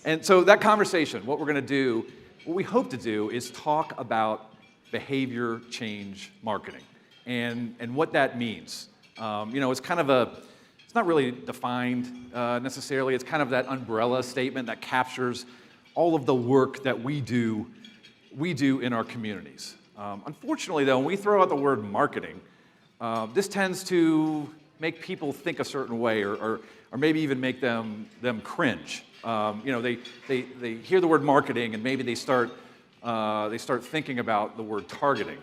And so that conversation, what we're going to do, what we hope to do is talk about behavior change marketing and what that means. It's kind of it's not really defined necessarily. It's kind of that umbrella statement that captures all of the work that we do in our communities. Unfortunately, though, when we throw out the word marketing, this tends to make people think a certain way, or maybe even make them cringe. They hear the word marketing, and maybe they start thinking about the word targeting.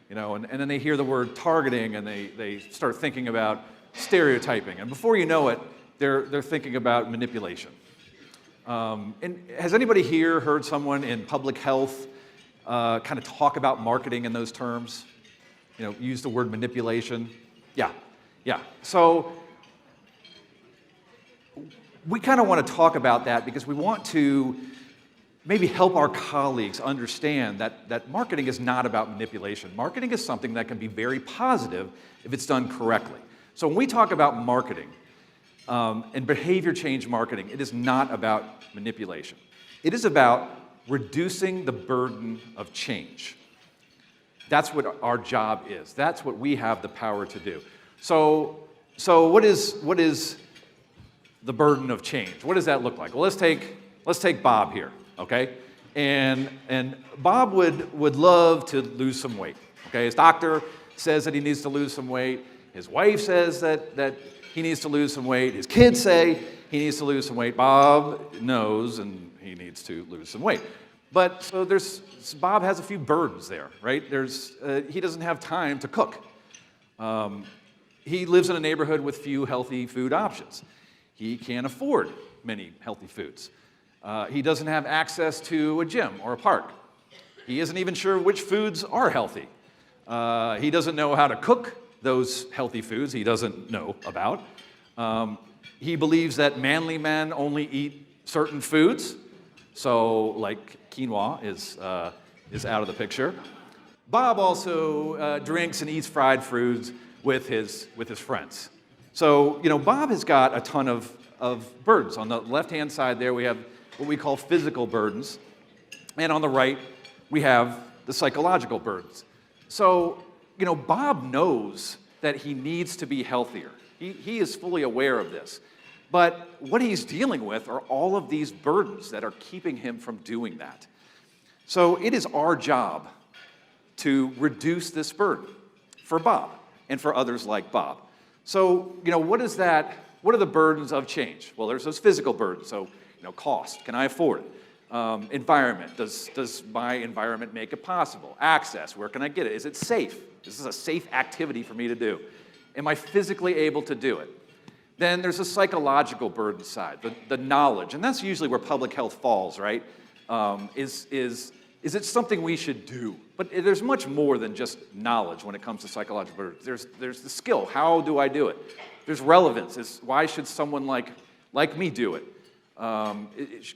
And then they hear the word targeting, and they start thinking about stereotyping, and before you know it, they're thinking about manipulation. And has anybody here heard someone in public health kind of talk about marketing in those terms? Use the word manipulation? Yeah. So we kind of want to talk about that because we want to maybe help our colleagues understand that marketing is not about manipulation. Marketing is something that can be very positive if it's done correctly. So when we talk about marketing and behavior change marketing, it is not about manipulation. It is about reducing the burden of change. That's what our job is. That's what we have the power to do. So what is the burden of change? What does that look like? Well, let's take Bob here, okay? And Bob would love to lose some weight. Okay, his doctor says that he needs to lose some weight. His wife says that he needs to lose some weight. His kids say he needs to lose some weight. Bob knows and he needs to lose some weight. But so Bob has a few burdens there, right? He doesn't have time to cook. He lives in a neighborhood with few healthy food options. He can't afford many healthy foods. He doesn't have access to a gym or a park. He isn't even sure which foods are healthy. He doesn't know how to cook those healthy foods he doesn't know about. He believes that manly men only eat certain foods. So, like quinoa is out of the picture. Bob also drinks and eats fried foods with his friends. So, Bob has got a ton of burdens. On the left-hand side there, we have what we call physical burdens. And on the right, we have the psychological burdens. So, Bob knows that he needs to be healthier. He is fully aware of this. But what he's dealing with are all of these burdens that are keeping him from doing that. So it is our job to reduce this burden for Bob and for others like Bob. So, what is that? What are the burdens of change? Well, there's those physical burdens. So, cost. Can I afford it? Environment. Does my environment make it possible? Access. Where can I get it? Is it safe? Is this a safe activity for me to do? Am I physically able to do it? Then there's a psychological burden side, the knowledge, and that's usually where public health falls, right? Is it something we should do? But there's much more than just knowledge when it comes to psychological burden. There's the skill. How do I do it? There's relevance. Why should someone like me do it?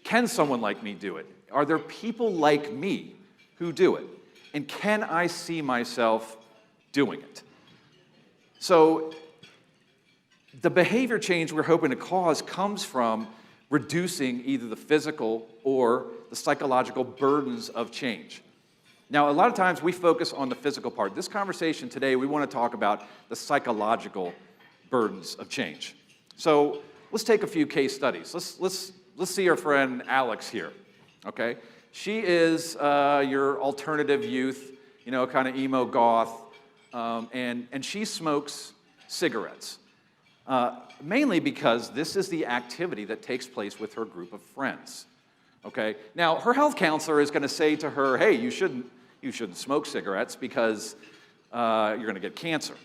Can someone like me do it? Are there people like me who do it? And can I see myself doing it? So the behavior change we're hoping to cause comes from reducing either the physical or the psychological burdens of change. Now, a lot of times we focus on the physical part. This conversation today, we want to talk about the psychological burdens of change. So let's take a few case studies. Let's see our friend Alex here, okay? She is your alternative youth, kind of emo goth, and she smokes cigarettes. Mainly because this is the activity that takes place with her group of friends. Okay? Now, her health counselor is going to say to her, hey, you shouldn't smoke cigarettes because you're going to get cancer.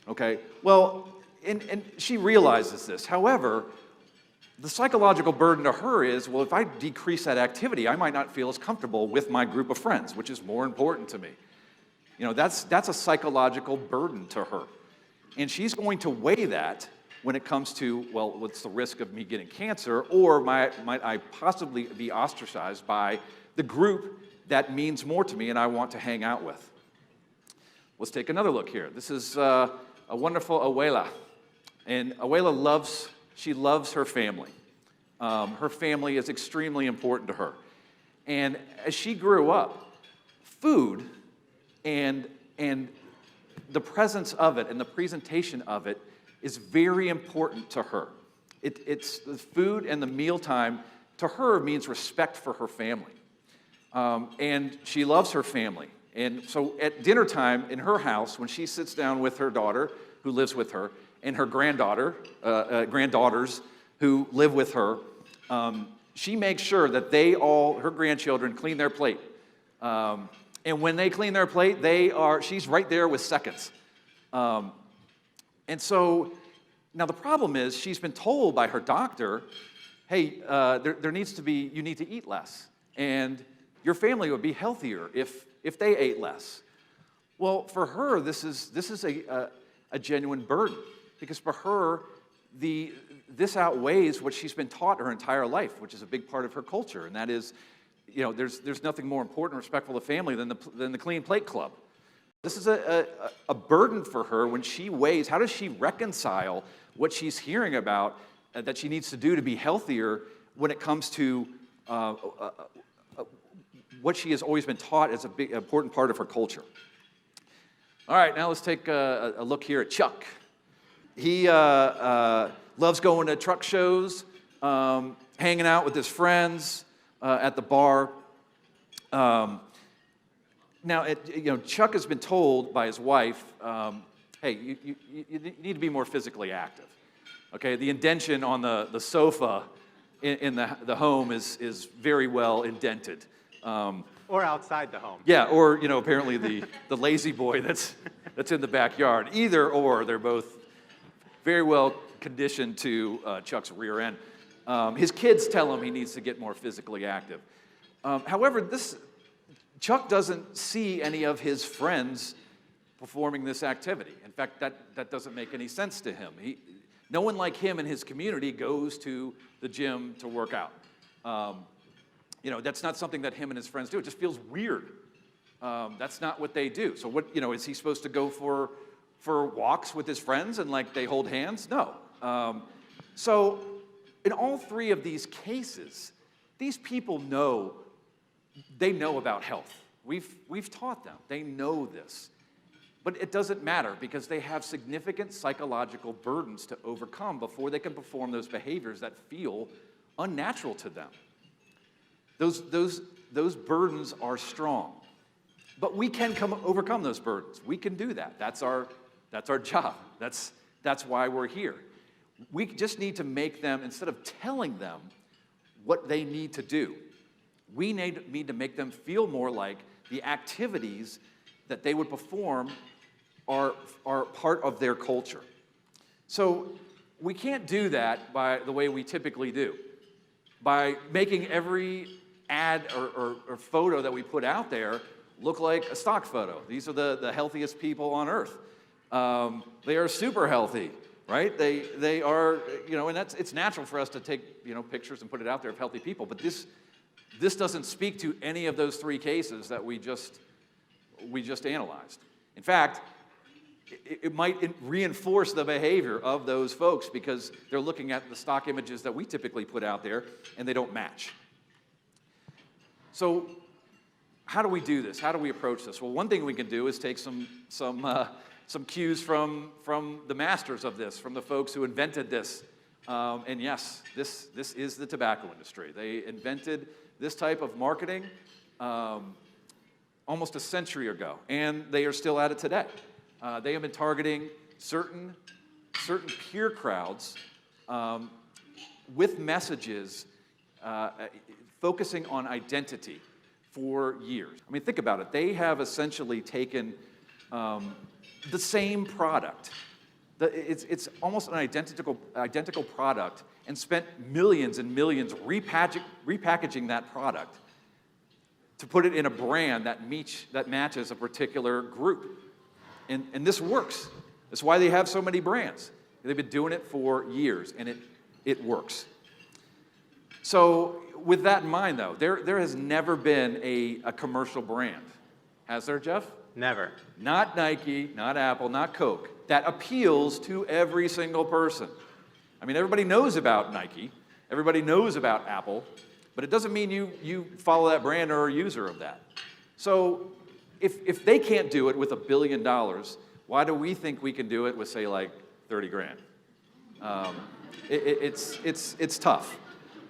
Okay? Well, and she realizes this. However, the psychological burden to her is, well, if I decrease that activity, I might not feel as comfortable with my group of friends, which is more important to me. That's a psychological burden to her. And she's going to weigh that when it comes to, well, what's the risk of me getting cancer, or might I possibly be ostracized by the group that means more to me and I want to hang out with. Let's take another look here. This is a wonderful abuela. And abuela loves her family. Her family is extremely important to her. And as she grew up, food and the presence of it and the presentation of it is very important to her. It's the food and the mealtime to her means respect for her family. And she loves her family. And so at dinner time in her house, when she sits down with her daughter, who lives with her, and her granddaughters who live with her, she makes sure that her grandchildren clean their plate. And when they clean their plate, she's right there with seconds. And so now the problem is she's been told by her doctor, hey, you need to eat less. And your family would be healthier if they ate less. Well, for her, this is a genuine burden, because for her, this outweighs what she's been taught her entire life, which is a big part of her culture, and that is, there's nothing more important and respectful to family than the clean plate club. This is a burden for her when she weighs, how does she reconcile what she's hearing about that she needs to do to be healthier when it comes to what she has always been taught as a big, important part of her culture. All right, now let's take a look here at Chuck. He loves going to truck shows, hanging out with his friends at the bar. Now, Chuck has been told by his wife, hey, you need to be more physically active. Okay, the indention on the sofa in the home is very well indented. Or outside the home. Yeah, or apparently the lazy boy that's in the backyard. Either or, they're both very well conditioned to Chuck's rear end. His kids tell him he needs to get more physically active. However, Chuck doesn't see any of his friends performing this activity. In fact, that doesn't make any sense to him. No one like him in his community goes to the gym to work out. That's not something that him and his friends do. It just feels weird. That's not what they do. So is he supposed to go for walks with his friends and they hold hands? No. So in all three of these cases, these people know about health. We've taught them. They know this. But it doesn't matter because they have significant psychological burdens to overcome before they can perform those behaviors that feel unnatural to them. Those burdens are strong. But we can overcome those burdens. We can do that. That's our job. That's why we're here. We just need to make them, instead of telling them what they need to do, we need to make them feel more like the activities that they would perform are part of their culture. So we can't do that by the way we typically do, by making every ad or photo that we put out there look like a stock photo. These are the healthiest people on earth. They are super healthy, right? They are, and it's natural for us to take, pictures and put it out there of healthy people, but this doesn't speak to any of those three cases that we just analyzed. In fact, it might reinforce the behavior of those folks because they're looking at the stock images that we typically put out there and they don't match. So how do we do this? How do we approach this? Well, one thing we can do is take some cues from the masters of this, from the folks who invented this. And yes, this is the tobacco industry. They invented this type of marketing almost a century ago, and they are still at it today. They have been targeting certain peer crowds with messages focusing on identity for years. I mean, think about it. They have essentially taken the same product. It's almost an identical product and spent millions and millions repackaging that product to put it in a brand that matches a particular group. And this works. That's why they have so many brands. They've been doing it for years, and it works. So with that in mind, though, there has never been a commercial brand. Has there, Jeff? Never. Not Nike, not Apple, not Coke, that appeals to every single person. I mean, everybody knows about Nike. Everybody knows about Apple, but it doesn't mean you follow that brand or are a user of that. So if they can't do it with $1 billion, why do we think we can do it with, say, like 30 grand? It's tough.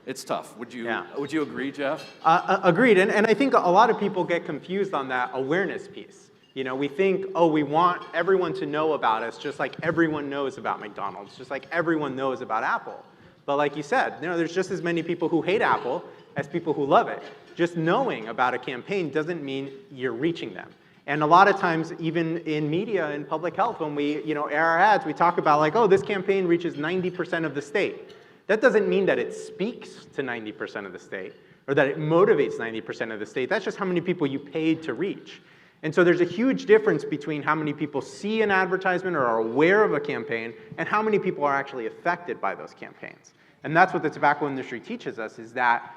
It's tough. Would you agree, Jeff? Agreed, and I think a lot of people get confused on that awareness piece. You know, we think, oh, we want everyone to know about us just like everyone knows about McDonald's, just like everyone knows about Apple. But like you said, you know, there's just as many people who hate Apple as people who love it. Just knowing about a campaign doesn't mean you're reaching them. And a lot of times, even in media and public health, when we air our ads, we talk about like, oh, this campaign reaches 90% of the state. That doesn't mean that it speaks to 90% of the state or that it motivates 90% of the state. That's just how many people you paid to reach. And so there's a huge difference between how many people see an advertisement or are aware of a campaign and how many people are actually affected by those campaigns. And that's what the tobacco industry teaches us, is that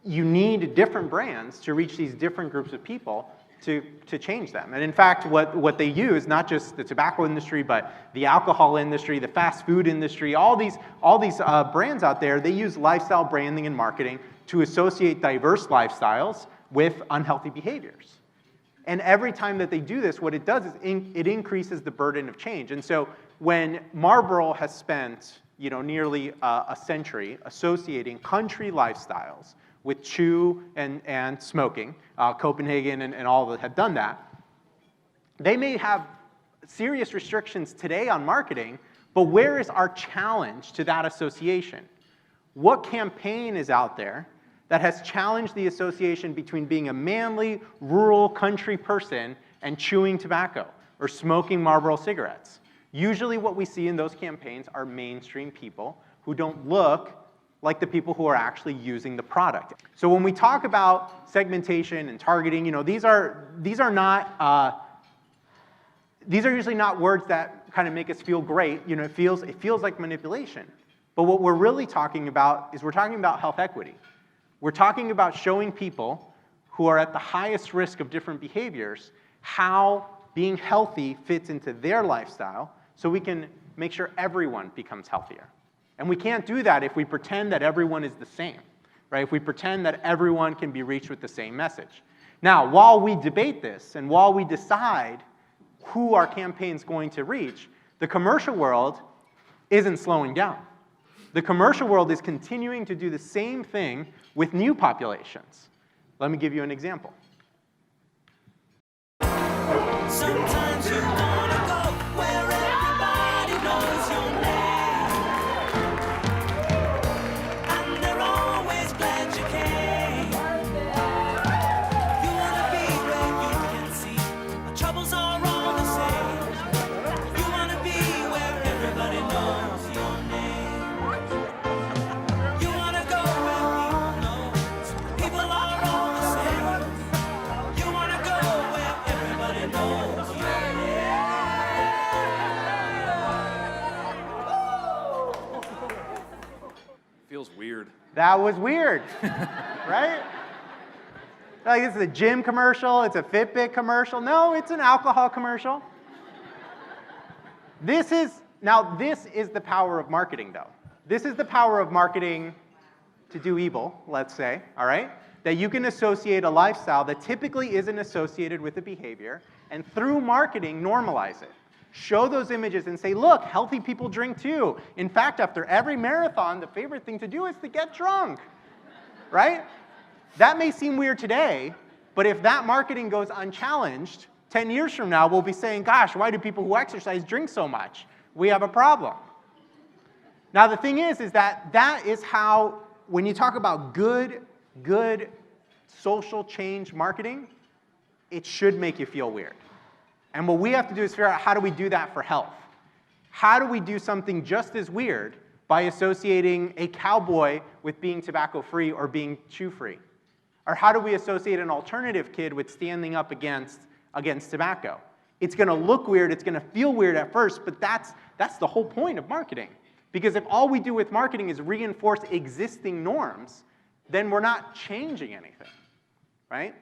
you need different brands to reach these different groups of people to change them. And in fact, what they use, not just the tobacco industry, but the alcohol industry, the fast food industry, all these brands out there, they use lifestyle branding and marketing to associate diverse lifestyles with unhealthy behaviors. And every time that they do this, what it does is it increases the burden of change. And so when Marlboro has spent nearly a century associating country lifestyles with chew and smoking, Copenhagen and all that have done that, they may have serious restrictions today on marketing, but where is our challenge to that association? What campaign is out there that has challenged the association between being a manly, rural country person and chewing tobacco or smoking Marlboro cigarettes? Usually what we see in those campaigns are mainstream people who don't look like the people who are actually using the product. So when we talk about segmentation and targeting, these are usually not words that kind of make us feel great. It feels like manipulation. But what we're really talking about is we're talking about health equity. We're talking about showing people who are at the highest risk of different behaviors how being healthy fits into their lifestyle, so we can make sure everyone becomes healthier. And we can't do that if we pretend that everyone is the same, right? If we pretend that everyone can be reached with the same message. Now, while we debate this and while we decide who our campaign's going to reach, the commercial world isn't slowing down. The commercial world is continuing to do the same thing with new populations. Let me give you an example. Sometimes you wanna go where everybody knows your name, and they're always glad you came. You wanna be where you can see our troubles are all the same. You wanna be where everybody knows your name. You wanna go where people know people are all the same. You wanna go where everybody knows your name. Feels weird. That was weird, right? Like, this is a gym commercial, it's a Fitbit commercial. No, it's an alcohol commercial. This is the power of marketing, though. This is the power of marketing to do evil, let's say, all right? That you can associate a lifestyle that typically isn't associated with a behavior, and through marketing, normalize it. Show those images and say, look, healthy people drink too. In fact, after every marathon, the favorite thing to do is to get drunk, right? That may seem weird today, but if that marketing goes unchallenged, 10 years from now, we'll be saying, gosh, why do people who exercise drink so much? We have a problem. Now, the thing is that is how, when you talk about good social change marketing, it should make you feel weird. And what we have to do is figure out, how do we do that for health? How do we do something just as weird by associating a cowboy with being tobacco-free or being chew-free? Or how do we associate an alternative kid with standing up against tobacco? It's going to look weird, it's going to feel weird at first, but that's the whole point of marketing. Because if all we do with marketing is reinforce existing norms, then we're not changing anything, right?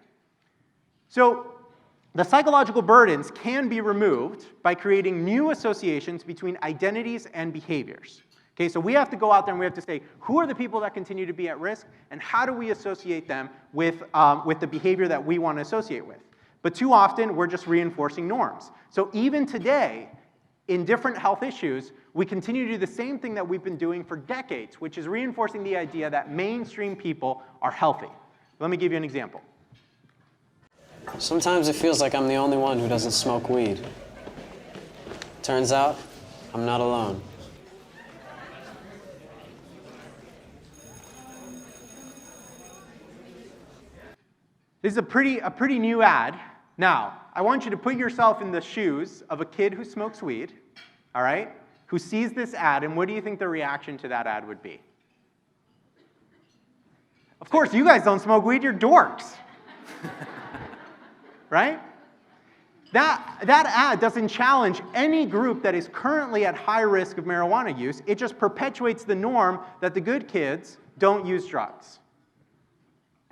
So the psychological burdens can be removed by creating new associations between identities and behaviors. Okay, so we have to go out there and we have to say, who are the people that continue to be at risk, and how do we associate them with the behavior that we want to associate with? But too often, we're just reinforcing norms. So even today, in different health issues, we continue to do the same thing that we've been doing for decades, which is reinforcing the idea that mainstream people are healthy. Let me give you an example. Sometimes it feels like I'm the only one who doesn't smoke weed. Turns out, I'm not alone. This is a pretty new ad. Now, I want you to put yourself in the shoes of a kid who smokes weed, all right, who sees this ad, and what do you think the reaction to that ad would be? Of course, you guys don't smoke weed, you're dorks. Right? That ad doesn't challenge any group that is currently at high risk of marijuana use. It just perpetuates the norm that the good kids don't use drugs.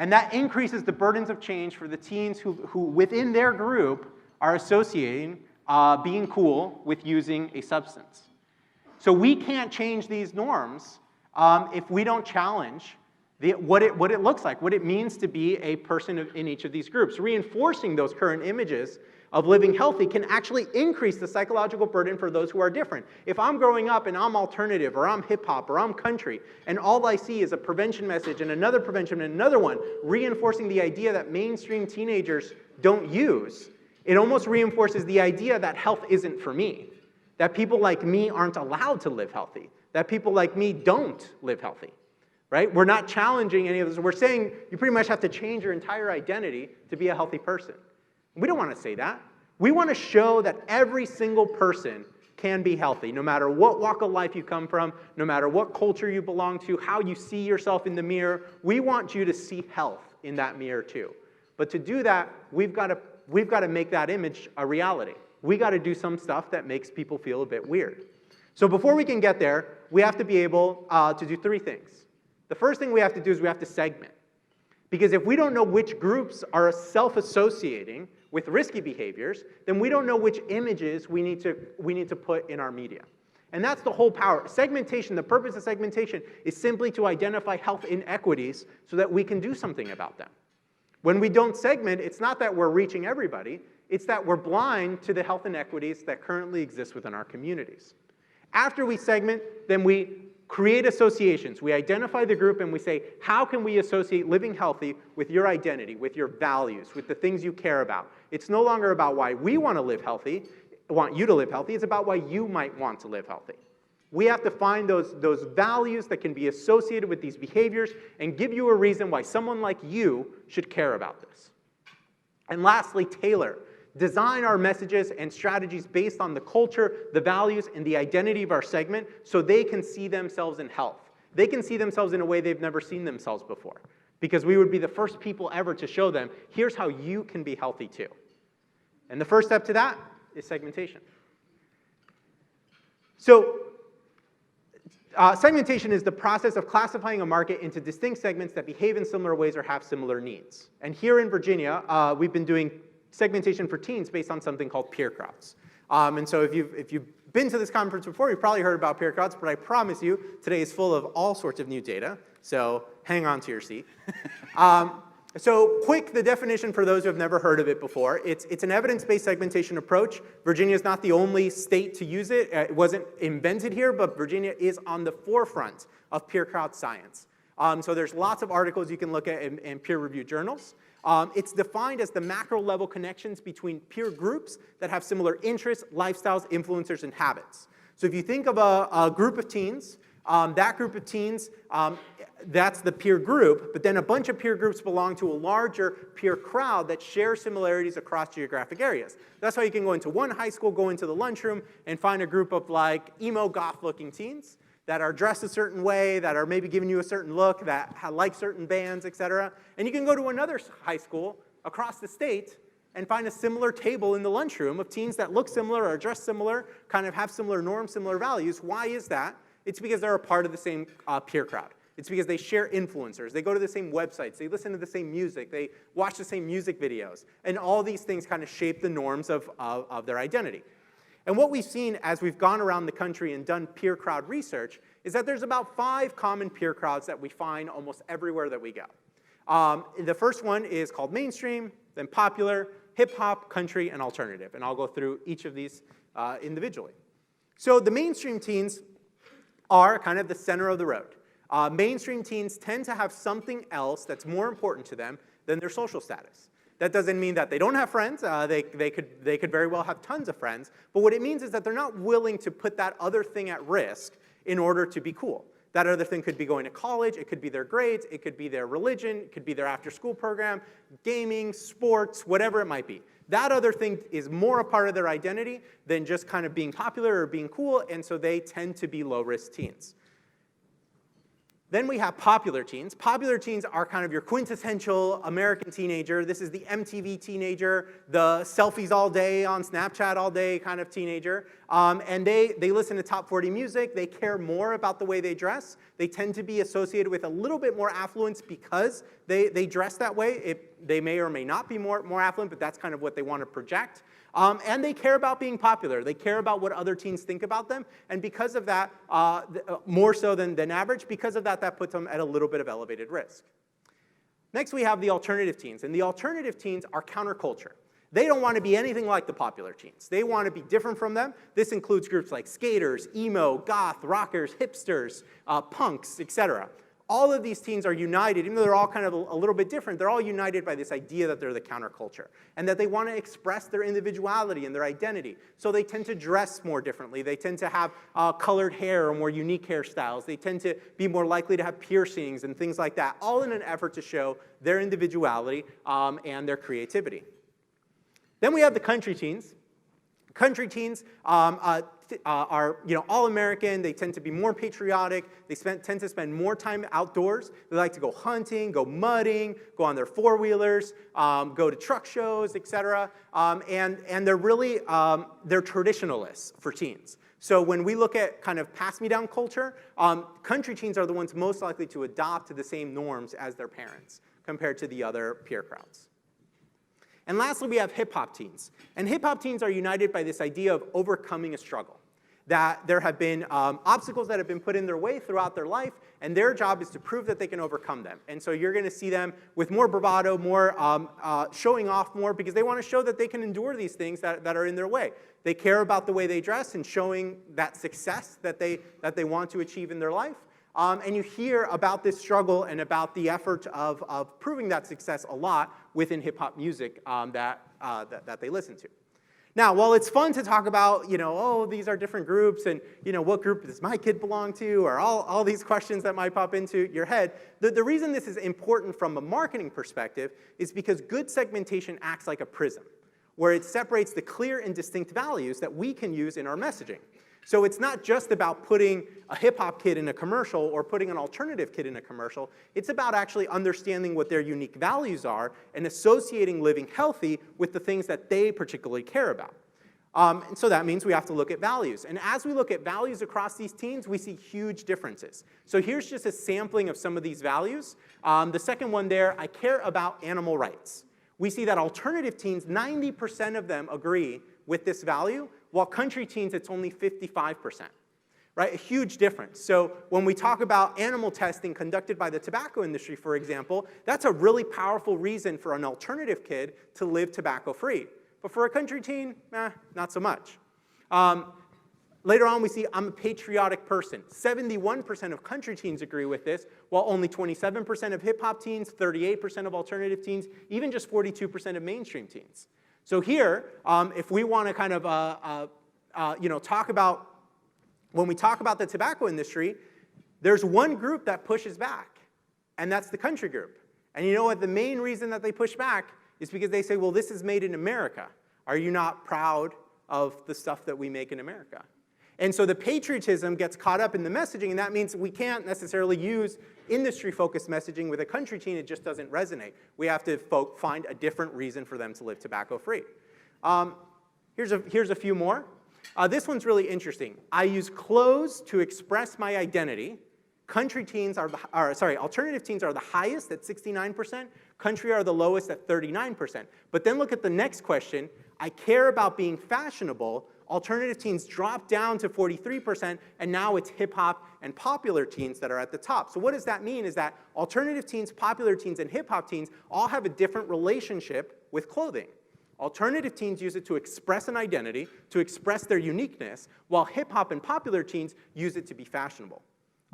And that increases the burdens of change for the teens who within their group are associating being cool with using a substance. So we can't change these norms if we don't challenge what it looks like, what it means to be a person in each of these groups. Reinforcing those current images of living healthy can actually increase the psychological burden for those who are different. If I'm growing up and I'm alternative, or I'm hip-hop, or I'm country, and all I see is a prevention message and another prevention and another one, reinforcing the idea that mainstream teenagers don't use, it almost reinforces the idea that health isn't for me, that people like me aren't allowed to live healthy, that people like me don't live healthy. Right? We're not challenging any of this. We're saying you pretty much have to change your entire identity to be a healthy person. We don't want to say that. We want to show that every single person can be healthy, no matter what walk of life you come from, no matter what culture you belong to, how you see yourself in the mirror. We want you to see health in that mirror too. But to do that, we've got to make that image a reality. We got to do some stuff that makes people feel a bit weird. So before we can get there, we have to be able to do three things. The first thing we have to do is we have to segment. Because if we don't know which groups are self-associating with risky behaviors, then we don't know which images we need to put in our media. And that's the whole power. Segmentation, the purpose of segmentation is simply to identify health inequities so that we can do something about them. When we don't segment, it's not that we're reaching everybody, it's that we're blind to the health inequities that currently exist within our communities. After we segment, then we create associations. We identify the group and we say, how can we associate living healthy with your identity, with your values, with the things you care about? It's no longer about why we want to live healthy, want you to live healthy. It's about why you might want to live healthy. We have to find those values that can be associated with these behaviors and give you a reason why someone like you should care about this. And lastly, tailor. Design our messages and strategies based on the culture, the values, and the identity of our segment so they can see themselves in health. They can see themselves in a way they've never seen themselves before. Because we would be the first people ever to show them, here's how you can be healthy too. And the first step to that is segmentation. So, segmentation is the process of classifying a market into distinct segments that behave in similar ways or have similar needs. And here in Virginia, we've been doing segmentation for teens based on something called peer crowds. And so if you've been to this conference before, you've probably heard about peer crowds, but I promise you, today is full of all sorts of new data, so hang on to your seat. So quick, the definition for those who have never heard of it before. It's an evidence-based segmentation approach. Virginia is not the only state to use it. It wasn't invented here, but Virginia is on the forefront of peer crowd science. So there's lots of articles you can look at in peer-reviewed journals. It's defined as the macro-level connections between peer groups that have similar interests, lifestyles, influencers, and habits. So if you think of a group of teens, that group of teens, that's the peer group, but then a bunch of peer groups belong to a larger peer crowd that share similarities across geographic areas. That's why you can go into one high school, go into the lunchroom, and find a group of like emo goth-looking teens that are dressed a certain way, that are maybe giving you a certain look, that like certain bands, etc. And you can go to another high school across the state and find a similar table in the lunchroom of teens that look similar, are dressed similar, kind of have similar norms, similar values. Why is that? It's because they're a part of the same peer crowd. It's because they share influencers. They go to the same websites. They listen to the same music. They watch the same music videos. And all these things kind of shape the norms of their identity. And what we've seen as we've gone around the country and done peer crowd research is that there's about 5 common peer crowds that we find almost everywhere that we go. The first one is called mainstream, then popular, hip-hop, country, and alternative. And I'll go through each of these individually. So the mainstream teens are kind of the center of the road. Mainstream teens tend to have something else that's more important to them than their social status. That doesn't mean that they don't have friends. They could very well have tons of friends. But what it means is that they're not willing to put that other thing at risk in order to be cool. That other thing could be going to college. It could be their grades. It could be their religion. It could be their after-school program, gaming, sports, whatever it might be. That other thing is more a part of their identity than just kind of being popular or being cool, and so they tend to be low-risk teens. Then we have popular teens. Popular teens are kind of your quintessential American teenager. This is the MTV teenager, the selfies all day on Snapchat all day kind of teenager. And they listen to top 40 music. They care more about the way they dress. They tend to be associated with a little bit more affluence because they dress that way. They may or may not be more affluent, but that's kind of what they want to project. And they care about being popular. They care about what other teens think about them. And because of that, more so than average, because of that, that puts them at a little bit of elevated risk. Next, we have the alternative teens. And the alternative teens are counterculture. They don't want to be anything like the popular teens. They want to be different from them. This includes groups like skaters, emo, goth, rockers, hipsters, punks, etc. All of these teens are united, even though they're all kind of a little bit different, they're all united by this idea that they're the counterculture and that they want to express their individuality and their identity. So they tend to dress more differently. They tend to have colored hair or more unique hairstyles. They tend to be more likely to have piercings and things like that, all in an effort to show their individuality and their creativity. Then we have the country teens. Country teens are all American. They tend to be more patriotic. They tend to spend more time outdoors. They like to go hunting, go mudding, go on their four-wheelers, go to truck shows, etc. And they're really they're traditionalists for teens. So when we look at kind of pass-me-down culture, country teens are the ones most likely to adopt the same norms as their parents compared to the other peer crowds. And lastly, we have hip-hop teens. And hip-hop teens are united by this idea of overcoming a struggle, that there have been obstacles that have been put in their way throughout their life, and their job is to prove that they can overcome them. And so you're going to see them with more bravado, more showing off more, because they want to show that they can endure these things that are in their way. They care about the way they dress and showing that success that they want to achieve in their life. And you hear about this struggle and about the effort of proving that success a lot within hip-hop music that they listen to. Now, while it's fun to talk about, oh, these are different groups, and what group does my kid belong to, or all these questions that might pop into your head, the reason this is important from a marketing perspective is because good segmentation acts like a prism, where it separates the clear and distinct values that we can use in our messaging. So it's not just about putting a hip-hop kid in a commercial or putting an alternative kid in a commercial. It's about actually understanding what their unique values are and associating living healthy with the things that they particularly care about. And so that means we have to look at values. And as we look at values across these teens, we see huge differences. So here's just a sampling of some of these values. The second one there, I care about animal rights. We see that alternative teens, 90% of them agree with this value, while country teens, it's only 55%, right? A huge difference. So when we talk about animal testing conducted by the tobacco industry, for example, that's a really powerful reason for an alternative kid to live tobacco-free. But for a country teen, not so much. Later on, we see I'm a patriotic person. 71% of country teens agree with this, while only 27% of hip-hop teens, 38% of alternative teens, even just 42% of mainstream teens. So here, if we want to kind of talk about, when we talk about the tobacco industry, there's one group that pushes back, and that's the country group. And you know what? The main reason that they push back is because they say, well, this is made in America. Are you not proud of the stuff that we make in America? And so the patriotism gets caught up in the messaging, and that means we can't necessarily use industry-focused messaging with a country teen. It just doesn't resonate. We have to find a different reason for them to live tobacco-free. Here's a few more. This one's really interesting. I use clothes to express my identity. Alternative teens are the highest at 69%. Country are the lowest at 39%. But then look at the next question. I care about being fashionable. alternative teens dropped down to 43%, and now it's hip-hop and popular teens that are at the top. So what does that mean is that alternative teens, popular teens, and hip-hop teens all have a different relationship with clothing. Alternative teens use it to express an identity, to express their uniqueness, while hip-hop and popular teens use it to be fashionable.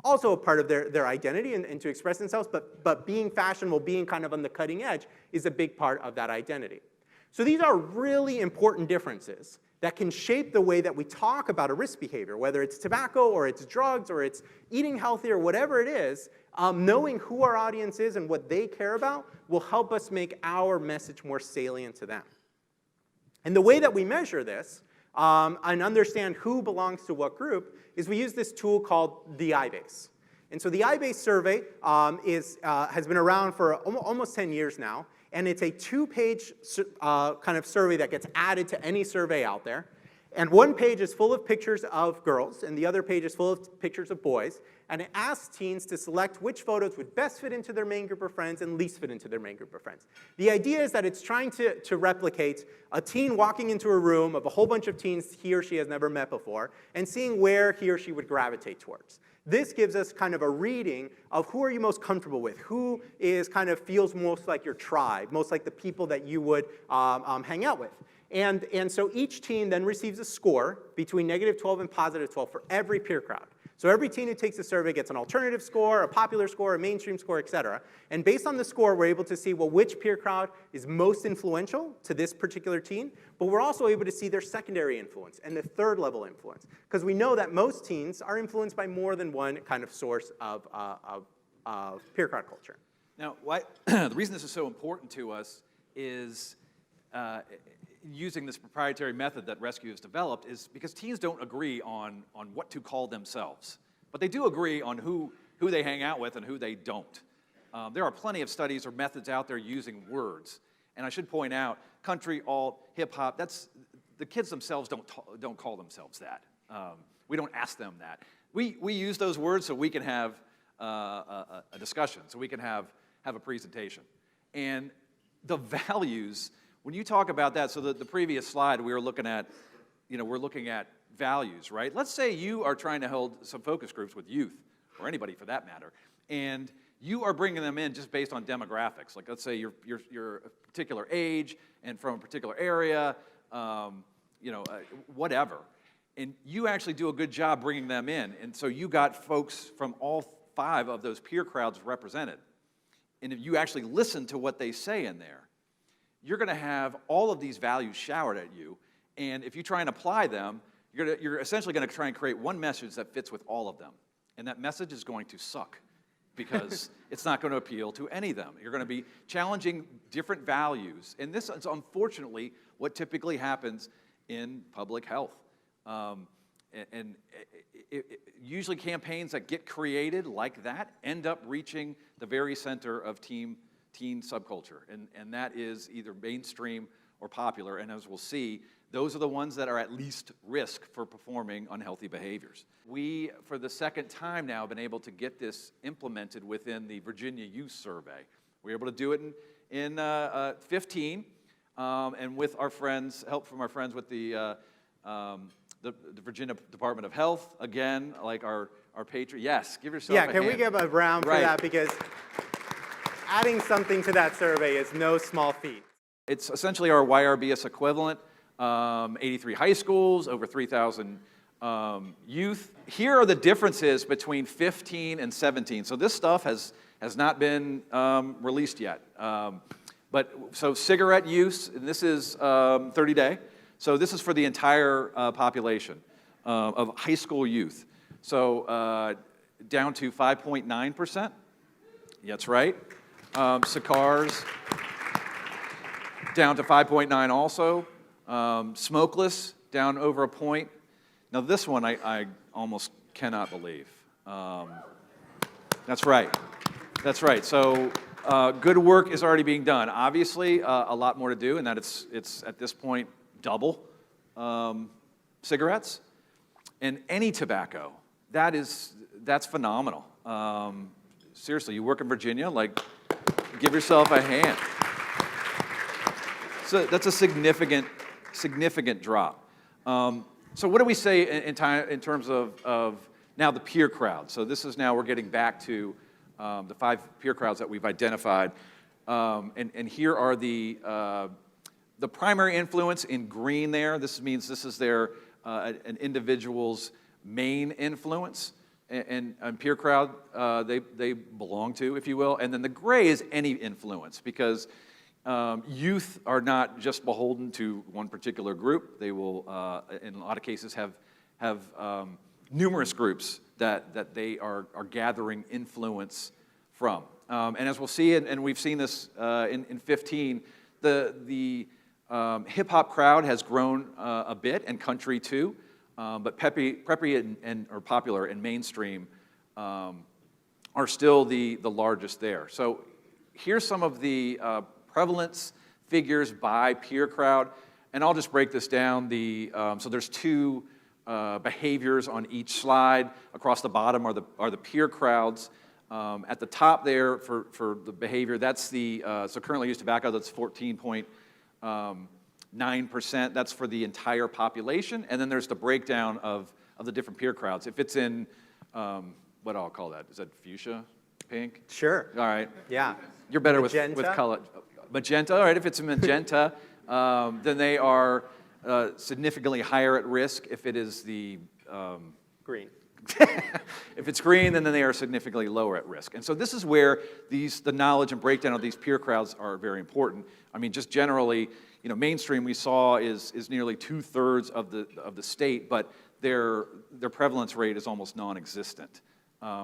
Also a part of their identity and to express themselves, but being fashionable, being kind of on the cutting edge, is a big part of that identity. So these are really important differences that can shape the way that we talk about a risk behavior, whether it's tobacco or it's drugs or it's eating healthy or whatever it is. Knowing who our audience is and what they care about will help us make our message more salient to them. And the way that we measure this and understand who belongs to what group is we use this tool called the iBase. And so the iBase survey has been around for almost 10 years now, and it's a 2-page kind of survey that gets added to any survey out there. And one page is full of pictures of girls, and the other page is full of pictures of boys. And it asks teens to select which photos would best fit into their main group of friends and least fit into their main group of friends. The idea is that it's trying to replicate a teen walking into a room of a whole bunch of teens he or she has never met before and seeing where he or she would gravitate towards. This gives us kind of a reading of who are you most comfortable with, who is kind of feels most like your tribe, most like the people that you would hang out with. And so each teen then receives a score between -12 and +12 for every peer crowd. So every teen who takes the survey gets an alternative score, a popular score, a mainstream score, et cetera. And based on the score, we're able to see, well, which peer crowd is most influential to this particular teen, but we're also able to see their secondary influence and the third level influence. Because we know that most teens are influenced by more than one kind of source of peer crowd culture. Now, the reason this is so important to us is using this proprietary method that Rescue has developed is because teens don't agree on what to call themselves. But they do agree on who they hang out with and who they don't. There are plenty of studies or methods out there using words. And I should point out, country, alt, hip-hop, the kids themselves don't call themselves that. We don't ask them that. We use those words so we can have a discussion, so we can have a presentation. And the values, when you talk about that, so the previous slide we were looking at, we're looking at values, right? Let's say you are trying to hold some focus groups with youth, or anybody for that matter, and you are bringing them in just based on demographics. Like, let's say you're a particular age and from a particular area, whatever. And you actually do a good job bringing them in, and so you got folks from all 5 of those peer crowds represented. And if you actually listen to what they say in there, you're going to have all of these values showered at you, and if you try and apply them, you're essentially going to try and create one message that fits with all of them. And that message is going to suck because it's not going to appeal to any of them. You're going to be challenging different values, and this is unfortunately what typically happens in public health. Usually campaigns that get created like that end up reaching the very center of teen subculture, and that is either mainstream or popular, and as we'll see, those are the ones that are at least risk for performing unhealthy behaviors. We, for the second time now, have been able to get this implemented within the Virginia Youth Survey. We were able to do it in 15, and with our friends, help from our friends with the Virginia Department of Health, again, like our patron. Yes, give yourself a hand. Yeah, can we give a round for that, because adding something to that survey is no small feat. It's essentially our YRBS equivalent, 83 high schools, over 3,000 youth. Here are the differences between 15 and 17. So this stuff has not been released yet. So cigarette use, and this is 30-day. So this is for the entire population of high school youth. So down to 5.9%. That's right. Cigars, down to 5.9 also. Smokeless, down over a point. Now this one I almost cannot believe. That's right. That's right. So good work is already being done. Obviously, a lot more to do, and that it's at this point double cigarettes. And any tobacco, that's phenomenal. Seriously, you work in Virginia, like, give yourself a hand. So that's a significant drop. So what do we say in terms of now the peer crowd? So this is now we're getting back to the 5 peer crowds that we've identified. And here are the primary influence in green there. This means this is their an individual's main influence and peer crowd they belong to, if you will. And then the gray is any influence, because youth are not just beholden to one particular group. They will, in a lot of cases, have numerous groups that they are gathering influence from. And as we'll see, and we've seen this in 15, the hip-hop crowd has grown a bit, and country too, but preppy or popular and mainstream are still the largest there. So here's some of the prevalence figures by peer crowd, and I'll just break this down. So there's 2 behaviors on each slide. Across the bottom are the peer crowds. At the top there for the behavior, that's so currently used tobacco, that's 14.9%. That's for the entire population. And then there's the breakdown of the different peer crowds. If it's in, what I'll call that, is that fuchsia, pink? Sure. All right. Yeah. You're better with Magenta? color. Magenta, all right, if it's a magenta, then they are significantly higher at risk. If it is the Green. if it's green, then they are significantly lower at risk. And so this is where the knowledge and breakdown of these peer crowds are very important. I mean, just generally, mainstream we saw is nearly 2/3 of the state, but their prevalence rate is almost non-existent.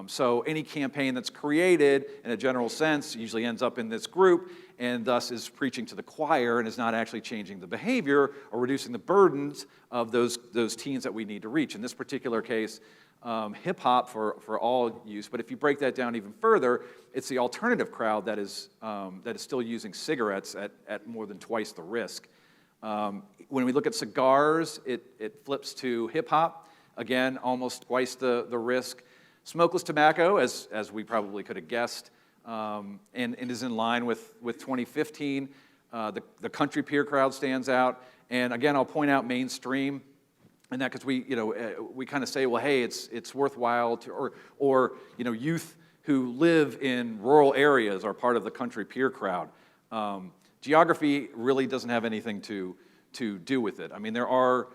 So any campaign that's created in a general sense usually ends up in this group, and thus is preaching to the choir and is not actually changing the behavior or reducing the burdens of those teens that we need to reach. In this particular case, hip-hop for all use, but if you break that down even further, it's the alternative crowd that is still using cigarettes at more than twice the risk. When we look at cigars, it flips to hip-hop, again, almost twice the risk. Smokeless tobacco, as we probably could have guessed, and is in line with 2015. The country peer crowd stands out, and again, I'll point out mainstream, and that because we kind of say, well, hey, it's worthwhile to, or youth who live in rural areas are part of the country peer crowd. Geography really doesn't have anything to do with it. I mean, there are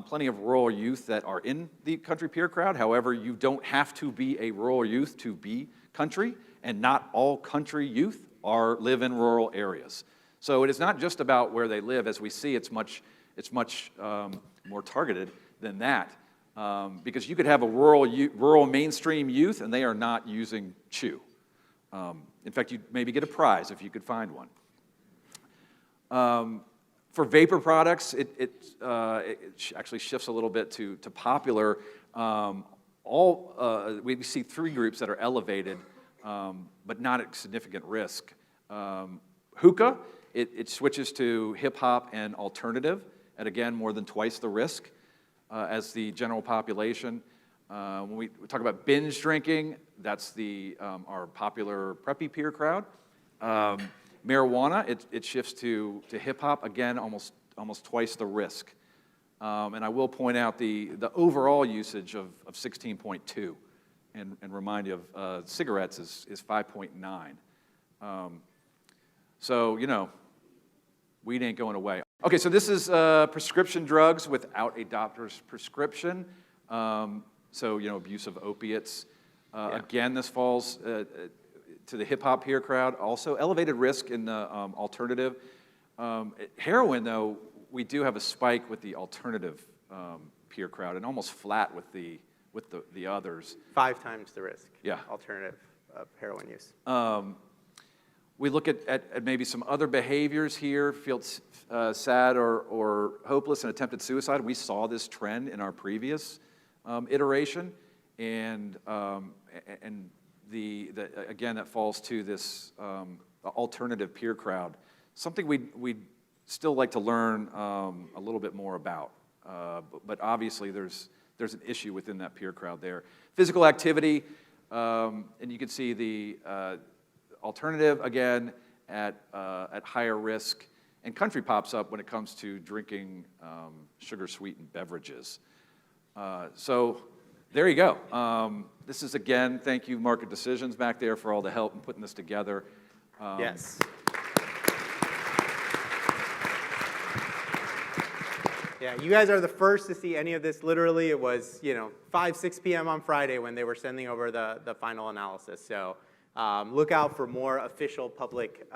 plenty of rural youth that are in the country peer crowd. However, you don't have to be a rural youth to be country, and not all country youth live in rural areas. So it is not just about where they live. As we see, it's much more targeted than that, because you could have a rural mainstream youth, and they are not using chew. In fact, you'd maybe get a prize if you could find one. For vapor products, it actually shifts a little bit to popular. We see 3 groups that are elevated, but not at significant risk. Hookah, it switches to hip-hop and alternative, at again more than twice the risk as the general population. When we talk about binge drinking, that's our popular preppy peer crowd. Marijuana, it shifts to hip-hop, again, almost twice the risk. And I will point out the overall usage of 16.2 and remind you of cigarettes is 5.9. So, weed ain't going away. Okay, so this is prescription drugs without a doctor's prescription. So, abuse of opiates. Again, this falls to the hip-hop peer crowd. Also, elevated risk in the alternative. Heroin, though, we do have a spike with the alternative peer crowd, and almost flat with the others. 5 times the risk. Yeah. Alternative of heroin use. We look at maybe some other behaviors here. Feel sad or hopeless and attempted suicide. We saw this trend in our previous iteration, and again, that falls to this alternative peer crowd. Something we'd still like to learn a little bit more about, but obviously there's an issue within that peer crowd there. Physical activity, and you can see the alternative again at higher risk, and country pops up when it comes to drinking sugar-sweetened beverages. So there you go. This is, again, thank you, Market Decisions back there, for all the help in putting this together. Yes. Yeah, you guys are the first to see any of this. Literally, it was 5, 6 p.m. on Friday when they were sending over the final analysis. So look out for more official public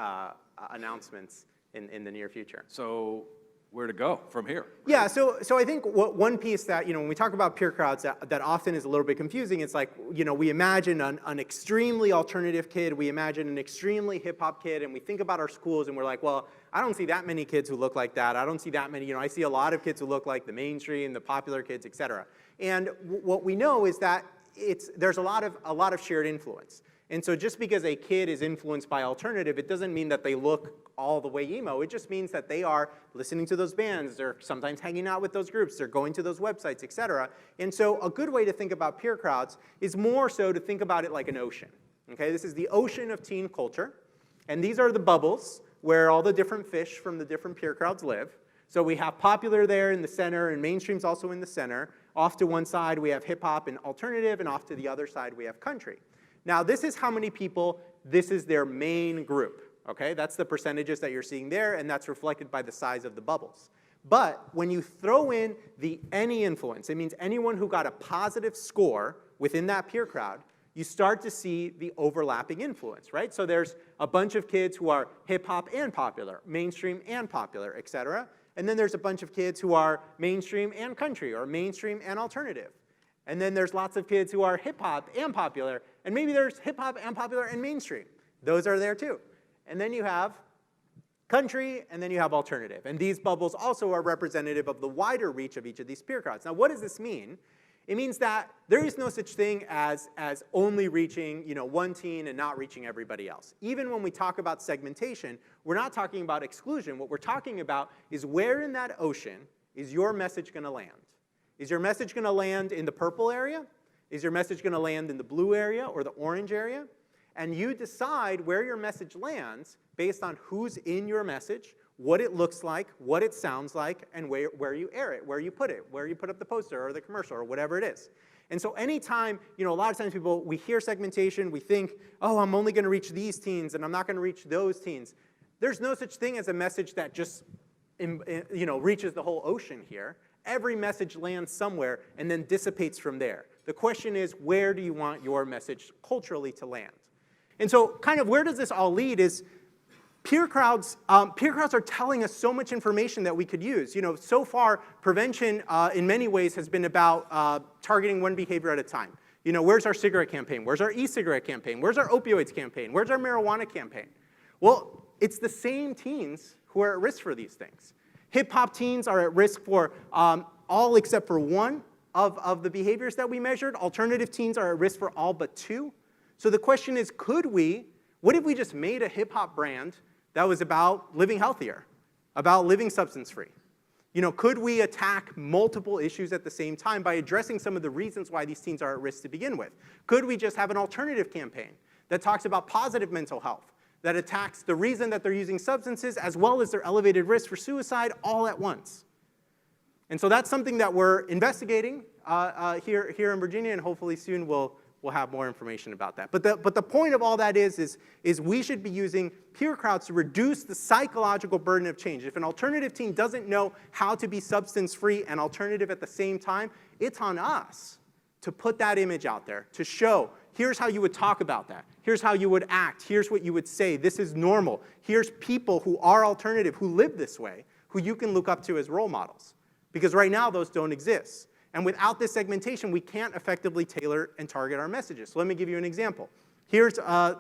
announcements in the near future. So where to go from here? Right? Yeah, so I think one piece that, when we talk about peer crowds that often is a little bit confusing, it's like, we imagine an extremely alternative kid, we imagine an extremely hip-hop kid, and we think about our schools and we're like, well, I don't see that many kids who look like that. I don't see that many, I see a lot of kids who look like the mainstream, the popular kids, et cetera. And what we know is that there's a lot of shared influence. And so just because a kid is influenced by alternative, it doesn't mean that they look all the way emo. It just means that they are listening to those bands, they're sometimes hanging out with those groups, they're going to those websites, et cetera. And so a good way to think about peer crowds is more so to think about it like an ocean. Okay, this is the ocean of teen culture. And these are the bubbles where all the different fish from the different peer crowds live. So we have popular there in the center, and mainstream's also in the center. Off to one side, we have hip-hop and alternative, and off to the other side, we have country. Now, this is how many people, this is their main group, okay? That's the percentages that you're seeing there, and that's reflected by the size of the bubbles. But when you throw in the any influence, it means anyone who got a positive score within that peer crowd, you start to see the overlapping influence, right? So there's a bunch of kids who are hip-hop and popular, mainstream and popular, et cetera. And then there's a bunch of kids who are mainstream and country, or mainstream and alternative. And then there's lots of kids who are hip-hop and popular, and maybe there's hip-hop and popular and mainstream. Those are there too. And then you have country, and then you have alternative. And these bubbles also are representative of the wider reach of each of these peer crowds. Now, what does this mean? It means that there is no such thing as only reaching one teen and not reaching everybody else. Even when we talk about segmentation, we're not talking about exclusion. What we're talking about is where in that ocean is your message going to land? Is your message going to land in the purple area? Is your message going to land in the blue area or the orange area? And you decide where your message lands based on who's in your message, what it looks like, what it sounds like, and where you air it, where you put up the poster or the commercial or whatever it is. And so anytime, a lot of times we hear segmentation, we think, oh, I'm only going to reach these teens and I'm not going to reach those teens. There's no such thing as a message that just reaches the whole ocean here. Every message lands somewhere and then dissipates from there. The question is, where do you want your message culturally to land? And so kind of where does this all lead is peer crowds are telling us so much information that we could use. So far, prevention in many ways has been about targeting one behavior at a time. Where's our cigarette campaign? Where's our e-cigarette campaign? Where's our opioids campaign? Where's our marijuana campaign? Well, it's the same teens who are at risk for these things. Hip-hop teens are at risk for all except for one of the behaviors that we measured. Alternative teens are at risk for all but two. So the question is, what if we just made a hip-hop brand that was about living healthier, about living substance-free? Could we attack multiple issues at the same time by addressing some of the reasons why these teens are at risk to begin with? Could we just have an alternative campaign that talks about positive mental health, that attacks the reason that they're using substances as well as their elevated risk for suicide all at once? And so that's something that we're investigating here in Virginia, and hopefully soon we'll have more information about that. But the point of all that is we should be using peer crowds to reduce the psychological burden of change. If an alternative teen doesn't know how to be substance-free and alternative at the same time, it's on us to put that image out there, to show, here's how you would talk about that. Here's how you would act. Here's what you would say. This is normal. Here's people who are alternative, who live this way, who you can look up to as role models. Because right now, those don't exist. And without this segmentation, we can't effectively tailor and target our messages. So let me give you an example. Here's a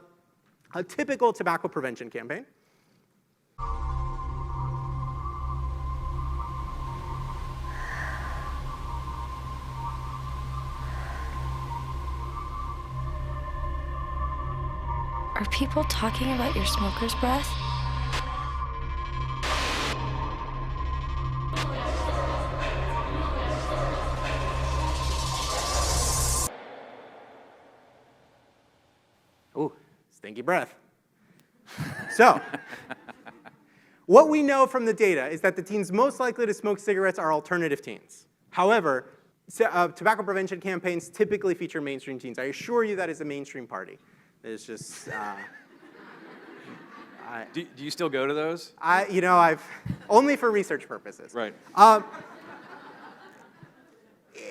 typical tobacco prevention campaign. Are people talking about your smoker's breath? Ooh, stinky breath. So, what we know from the data is that the teens most likely to smoke cigarettes are alternative teens. However, tobacco prevention campaigns typically feature mainstream teens. I assure you that is a mainstream party. It's just, Do you still go to those? I've only for research purposes. Right.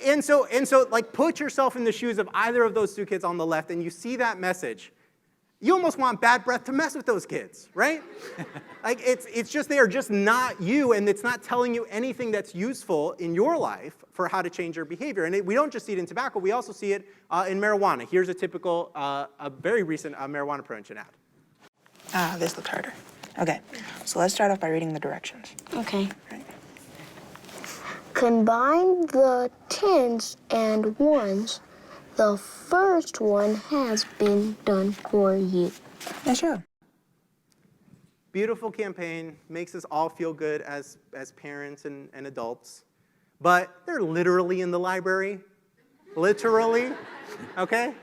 And so, like, put yourself in the shoes of either of those two kids on the left, and you see that message. You almost want bad breath to mess with those kids, right? Like, it's just they are just not you, and it's not telling you anything that's useful in your life for how to change your behavior. And we don't just see it in tobacco; we also see it in marijuana. Here's a typical, a very recent marijuana prevention ad. This looks harder. Okay, so let's start off by reading the directions. Okay. Right. Combine the tens and ones. The first one has been done for you. Nice job. Beautiful campaign, makes us all feel good as parents and adults. But they're literally in the library. Literally, okay?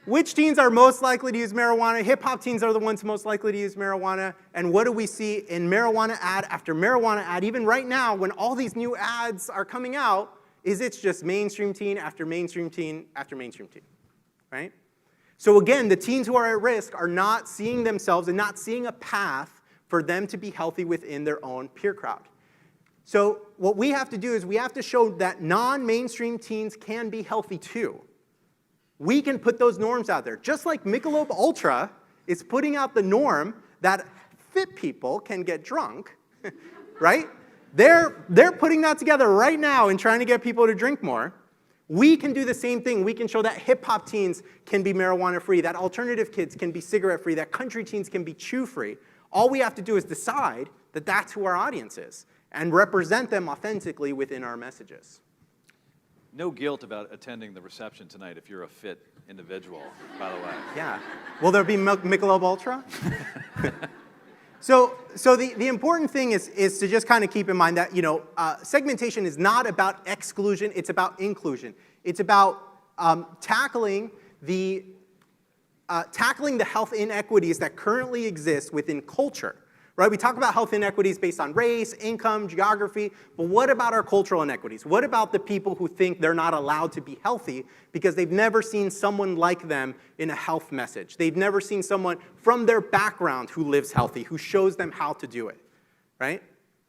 Which teens are most likely to use marijuana? Hip-hop teens are the ones most likely to use marijuana. And what do we see in marijuana ad after marijuana ad, even right now, when all these new ads are coming out, is it's just mainstream teen after mainstream teen after mainstream teen, right? So again, the teens who are at risk are not seeing themselves and not seeing a path for them to be healthy within their own peer crowd. So what we have to do is we have to show that non-mainstream teens can be healthy too. We can put those norms out there. Just like Michelob Ultra is putting out the norm that fit people can get drunk, right? They're putting that together right now and trying to get people to drink more. We can do the same thing. We can show that hip-hop teens can be marijuana-free, that alternative kids can be cigarette-free, that country teens can be chew-free. All we have to do is decide that that's who our audience is and represent them authentically within our messages. No guilt about attending the reception tonight if you're a fit individual, by the way. Yeah. Will there be Michelob Ultra? So the important thing is to just kind of keep in mind that, segmentation is not about exclusion, it's about inclusion. It's about tackling the health inequities that currently exist within culture. Right? We talk about health inequities based on race, income, geography, but what about our cultural inequities? What about the people who think they're not allowed to be healthy because they've never seen someone like them in a health message? They've never seen someone from their background who lives healthy, who shows them how to do it, right?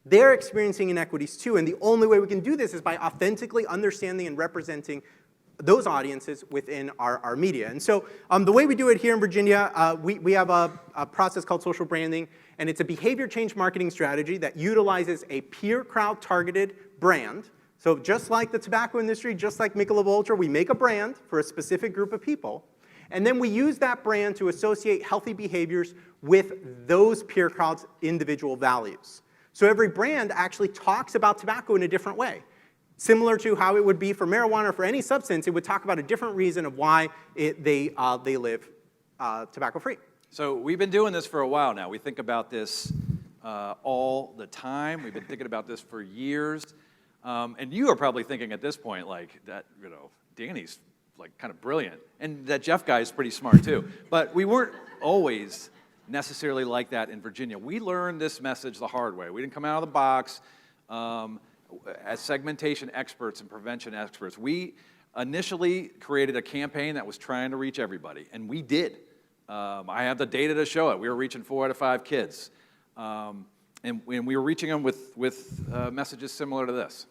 They're experiencing inequities too, and the only way we can do this is by authentically understanding and representing those audiences within our media. And so the way we do it here in Virginia, we have a process called social branding, and it's a behavior change marketing strategy that utilizes a peer crowd targeted brand. So just like the tobacco industry, just like Michelob Ultra, we make a brand for a specific group of people, and then we use that brand to associate healthy behaviors with those peer crowds' individual values. So every brand actually talks about tobacco in a different way. Similar to how it would be for marijuana or for any substance, it would talk about a different reason of why they live tobacco-free. So we've been doing this for a while now. We think about this all the time. We've been thinking about this for years. And you are probably thinking at this point, like, that, Danny's like kind of brilliant. And that Jeff guy is pretty smart too. But we weren't always necessarily like that in Virginia. We learned this message the hard way. We didn't come out of the box. As segmentation experts and prevention experts, we initially created a campaign that was trying to reach everybody, and we did. I have the data to show it. We were reaching 4 out of 5 kids, and we were reaching them with messages similar to this.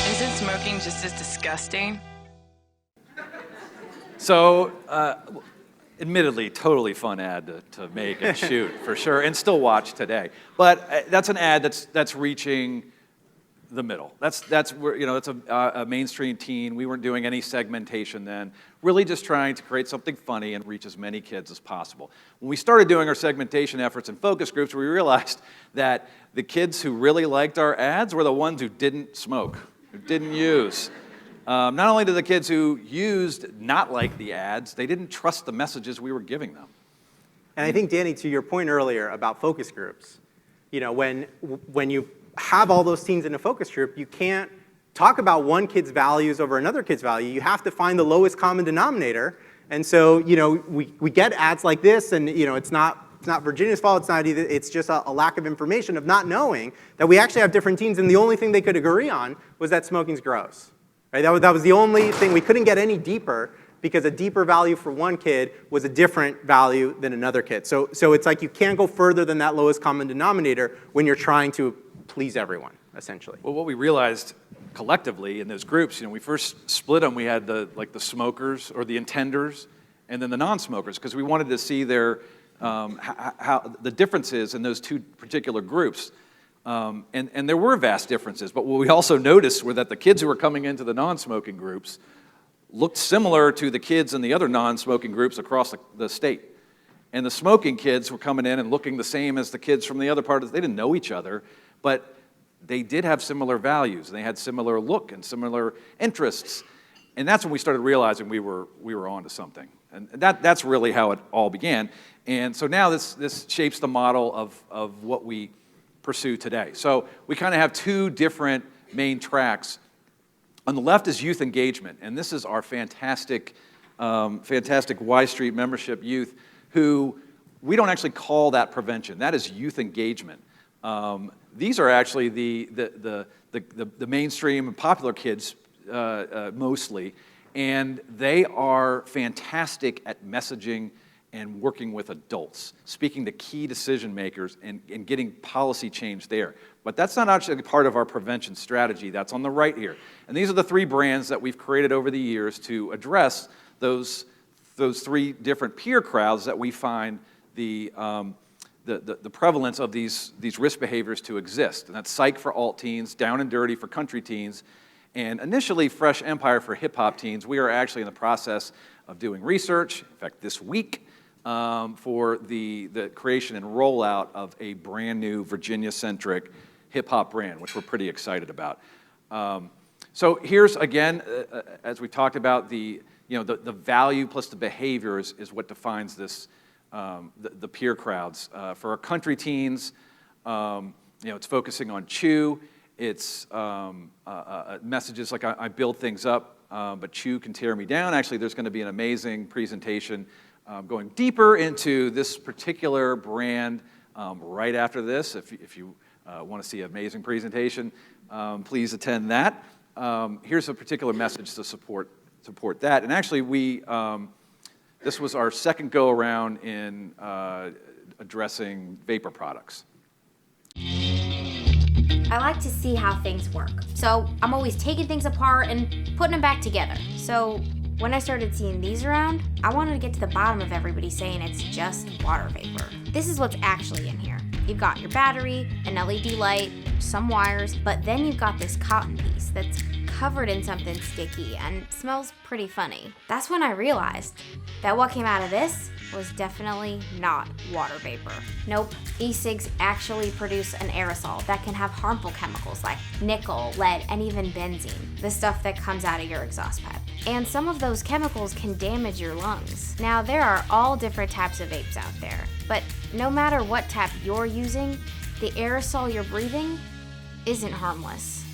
Isn't smoking just as disgusting? So, admittedly, totally fun ad to make and shoot, for sure, and still watch today. But that's an ad that's reaching the middle. That's where, it's a mainstream teen. We weren't doing any segmentation then. Really just trying to create something funny and reach as many kids as possible. When we started doing our segmentation efforts and focus groups, we realized that the kids who really liked our ads were the ones who didn't smoke, who didn't use. Not only did the kids who used not like the ads, they didn't trust the messages we were giving them. And I think, Danny, to your point earlier about focus groups, when you have all those teens in a focus group, you can't talk about one kid's values over another kid's value. You have to find the lowest common denominator. And so, we get ads like this, and it's not Virginia's fault. It's not either. It's just a lack of information, of not knowing that we actually have different teens, and the only thing they could agree on was that smoking's gross. Right? That was the only thing. We couldn't get any deeper because a deeper value for one kid was a different value than another kid. So it's like you can't go further than that lowest common denominator when you're trying to please everyone, essentially. Well, what we realized collectively in those groups, we first split them. We had the smokers or the intenders, and then the non-smokers, because we wanted to see their how the differences in those two particular groups. And there were vast differences, but what we also noticed were that the kids who were coming into the non-smoking groups looked similar to the kids in the other non-smoking groups across the state. And the smoking kids were coming in and looking the same as the kids from the other part of they didn't know each other, but they did have similar values, and they had similar look and similar interests. And that's when we started realizing we were onto something. And that's really how it all began. And so now this shapes the model of what we pursue today. So we kind of have two different main tracks. On the left is youth engagement, and this is our fantastic Y Street membership youth, who we don't actually call that prevention. That is youth engagement. These are actually the mainstream and popular kids mostly, and they are fantastic at messaging and working with adults, speaking to key decision makers and getting policy change there. But that's not actually part of our prevention strategy. That's on the right here. And these are the three brands that we've created over the years to address those three different peer crowds that we find the prevalence of these risk behaviors to exist. And that's Psych for alt teens, Down and Dirty for country teens, and initially Fresh Empire for hip hop teens. We are actually in the process of doing research, in fact this week, for the creation and rollout of a brand new Virginia-centric hip hop brand, which we're pretty excited about. So here's, again, as we talked about, the value plus the behaviors is what defines this, the peer crowds. For our country teens, it's focusing on chew. It's messages like I build things up, but chew can tear me down. Actually, there's going to be an amazing presentation going deeper into this particular brand right after this. If you want to see an amazing presentation, please attend that. Here's a particular message to support that. And actually, this was our second go-around in addressing vapor products. I like to see how things work. So I'm always taking things apart and putting them back together. So when I started seeing these around, I wanted to get to the bottom of everybody saying it's just water vapor. This is what's actually in here. You've got your battery, an LED light, some wires, but then you've got this cotton piece that's covered in something sticky and smells pretty funny. That's when I realized that what came out of this was definitely not water vapor. Nope, e-cigs actually produce an aerosol that can have harmful chemicals like nickel, lead, and even benzene, the stuff that comes out of your exhaust pipe. And some of those chemicals can damage your lungs. Now, there are all different types of vapes out there, but no matter what type you're using, the aerosol you're breathing isn't harmless.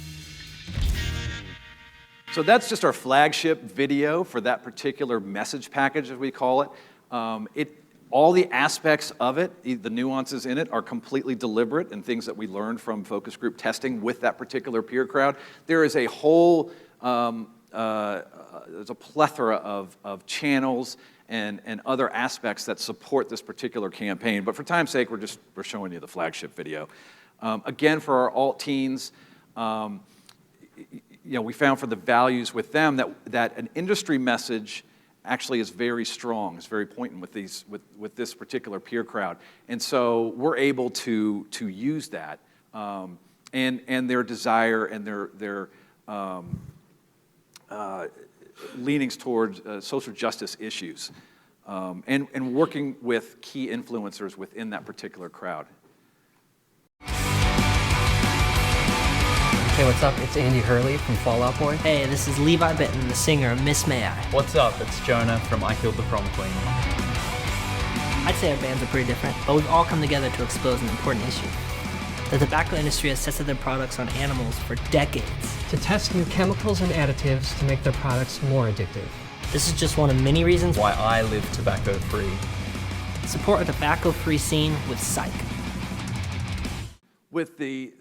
So that's just our flagship video for that particular message package, as we call it. All the aspects of it, the nuances in it, are completely deliberate and things that we learned from focus group testing with that particular peer crowd. There is a whole, there's a plethora of channels and other aspects that support this particular campaign. But for time's sake, we're showing you the flagship video. Again, for our alt teens, we found for the values with them that an industry message actually is very strong, is very poignant with this particular peer crowd. And so we're able to use that and their desire and their leanings towards social justice issues and working with key influencers within that particular crowd. Hey, what's up? It's Andy Hurley from Fall Out Boy. Hey, this is Levi Bitton, the singer of Miss May I. What's up? It's Jonah from I Killed the Prom Queen. I'd say our bands are pretty different, but we've all come together to expose an important issue. The tobacco industry has tested their products on animals for decades. To test new chemicals and additives to make their products more addictive. This is just one of many reasons Why I live tobacco-free. Support a tobacco-free scene with Psych. With the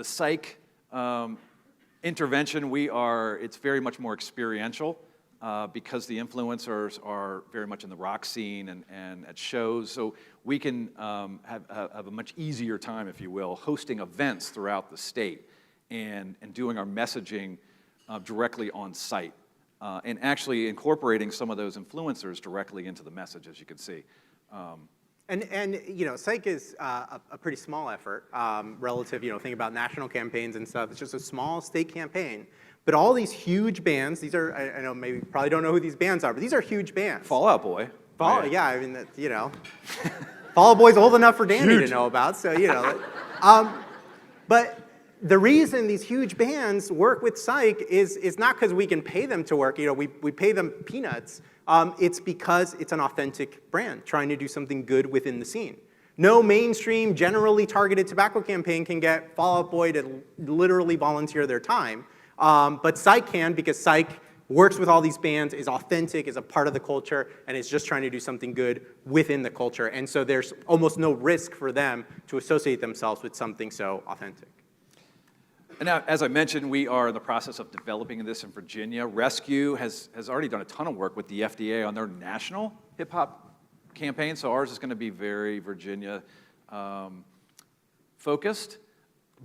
psych intervention, it's very much more experiential because the influencers are very much in the rock scene and at shows. So we can have a much easier time, if you will, hosting events throughout the state and doing our messaging directly on site and actually incorporating some of those influencers directly into the message, as you can see. And you know, Psych is a pretty small effort relative, you know, think about national campaigns and stuff. It's just a small state campaign. But all these huge bands, these are, I know maybe you probably don't know who these bands are, but these are huge bands. Fall Out Boy. Yeah, I mean, you know. Fall Out Boy's old enough for Danny to know about, so, you know. But the reason these huge bands work with Psych is not because we can pay them to work, you know, we pay them peanuts. It's because it's an authentic brand trying to do something good within the scene. No mainstream, generally targeted tobacco campaign can get Fall Out Boy to literally volunteer their time. But Psych can, because Psych works with all these bands, is authentic, is a part of the culture, and is just trying to do something good within the culture. And so there's almost no risk for them to associate themselves with something so authentic. And now, as I mentioned, we are in the process of developing this in Virginia. Rescue has already done a ton of work with the FDA on their national hip-hop campaign, so ours is going to be very Virginia focused,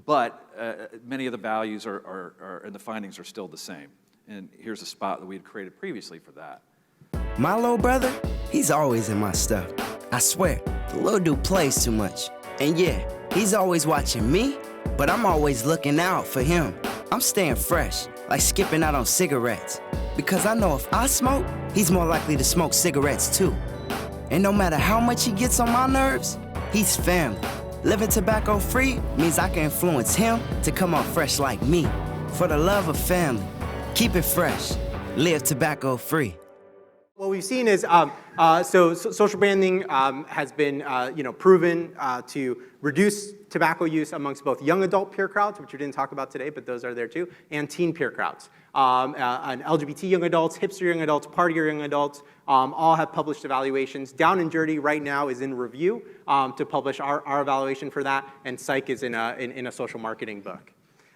but many of the values and the findings are still the same. And here's a spot that we had created previously for that. My little brother, he's always in my stuff. I swear, the little dude plays too much. And yeah, he's always watching me, but I'm always looking out for him. I'm staying fresh, like skipping out on cigarettes. Because I know if I smoke, he's more likely to smoke cigarettes too. And no matter how much he gets on my nerves, he's family. Living tobacco-free means I can influence him to come out fresh like me. For the love of family, keep it fresh, live tobacco-free. What we've seen is, social branding has been, proven to reduce tobacco use amongst both young adult peer crowds, which we didn't talk about today, but those are there too, and teen peer crowds. And LGBT young adults, hipster young adults, partier young adults, all have published evaluations. Down and Dirty right now is in review to publish our evaluation for that, and Psych is in a social marketing book.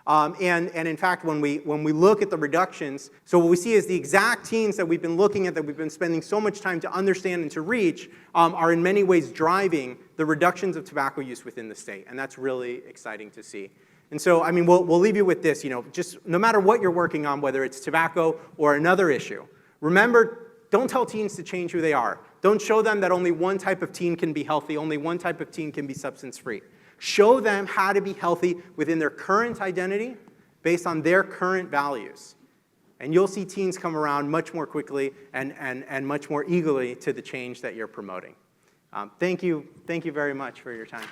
And in fact, when we look at the reductions, so what we see is the exact teens that we've been looking at, that we've been spending so much time to understand and to reach, are in many ways driving the reductions of tobacco use within the state, and that's really exciting to see. And so, I mean, we'll leave you with this, you know, just no matter what you're working on, whether it's tobacco or another issue, remember, don't tell teens to change who they are. Don't show them that only one type of teen can be healthy, only one type of teen can be substance-free. Show them how to be healthy within their current identity based on their current values. And you'll see teens come around much more quickly and much more eagerly to the change that you're promoting. Thank you very much for your time.